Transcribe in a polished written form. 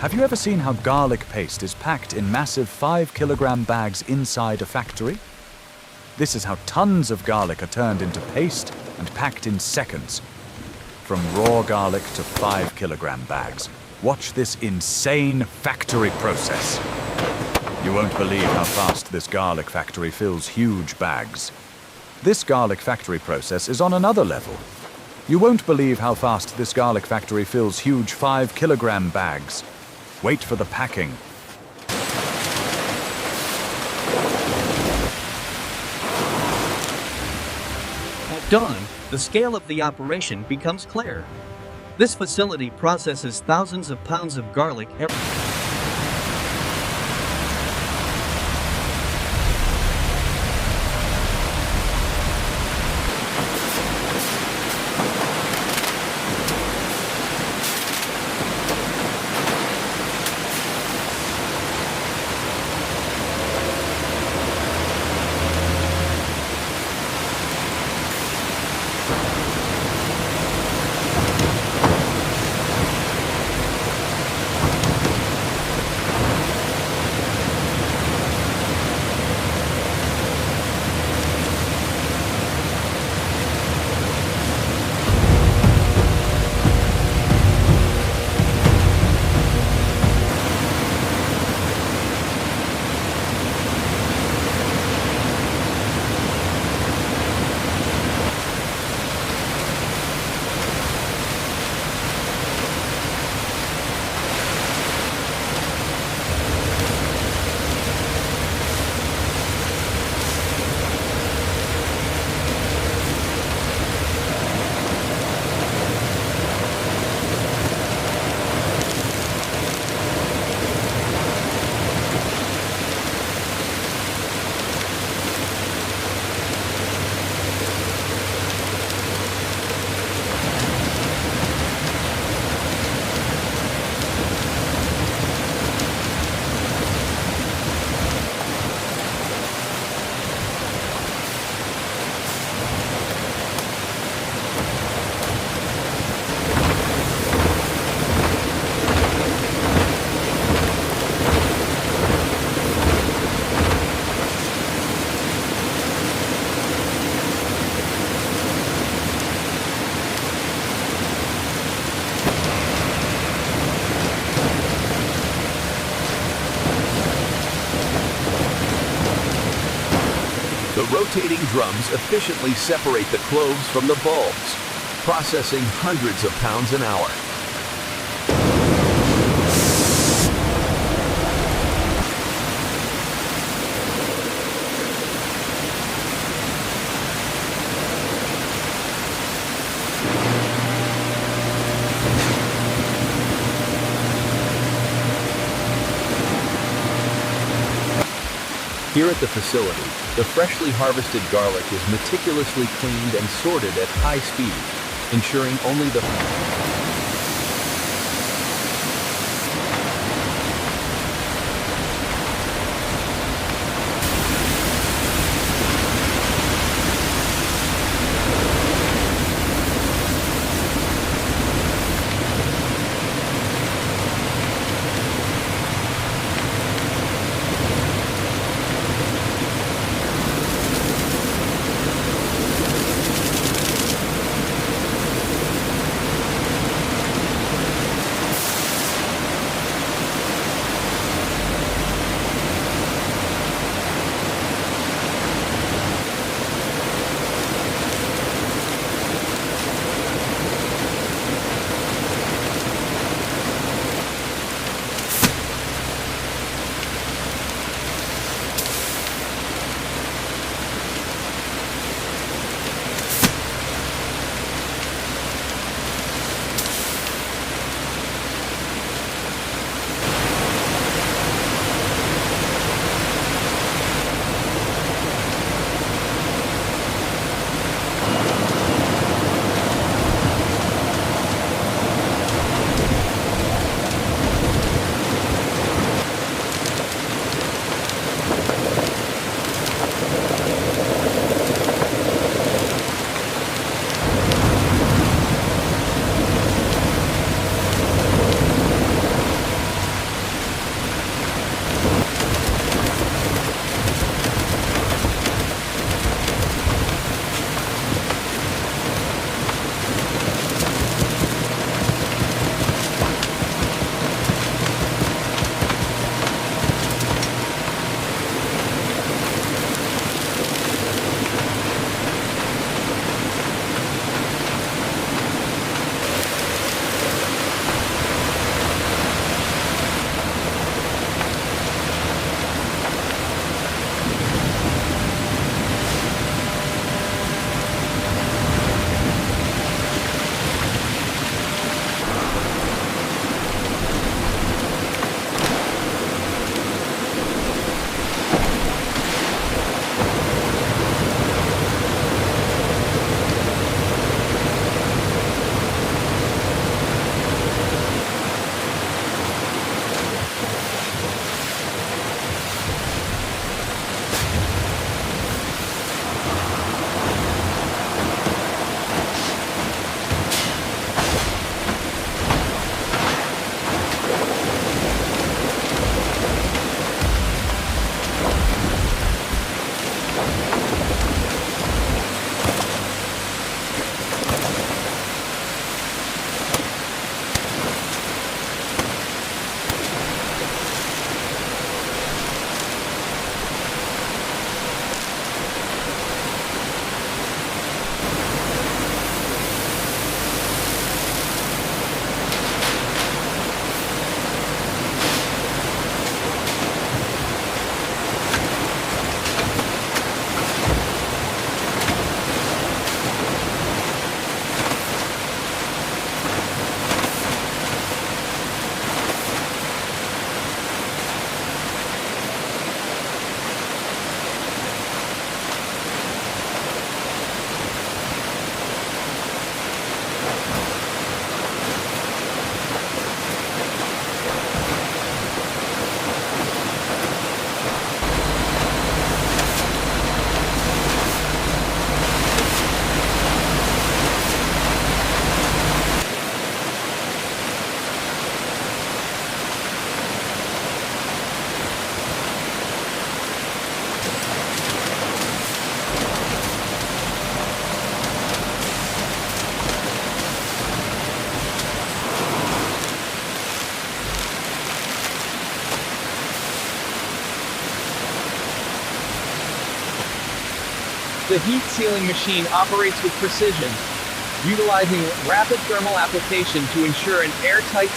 Have you ever seen how garlic paste is packed in massive 5-kilogram bags inside a factory? This is how tons of garlic are turned into paste and packed in seconds. From raw garlic to 5-kilogram bags. Watch this insane factory process. You won't believe how fast this garlic factory fills huge bags. This garlic factory process is on another level. You won't believe how fast this garlic factory fills huge 5-kilogram bags. Wait for the packing. At dawn, the scale of the operation becomes clear. This facility processes thousands of pounds of garlic every The rotating drums efficiently separate the cloves from the bulbs, processing hundreds of pounds an hour. Here at the facility, the freshly harvested garlic is meticulously cleaned and sorted at high speed, ensuring only the The heat sealing machine operates with precision, utilizing rapid thermal application to ensure an airtight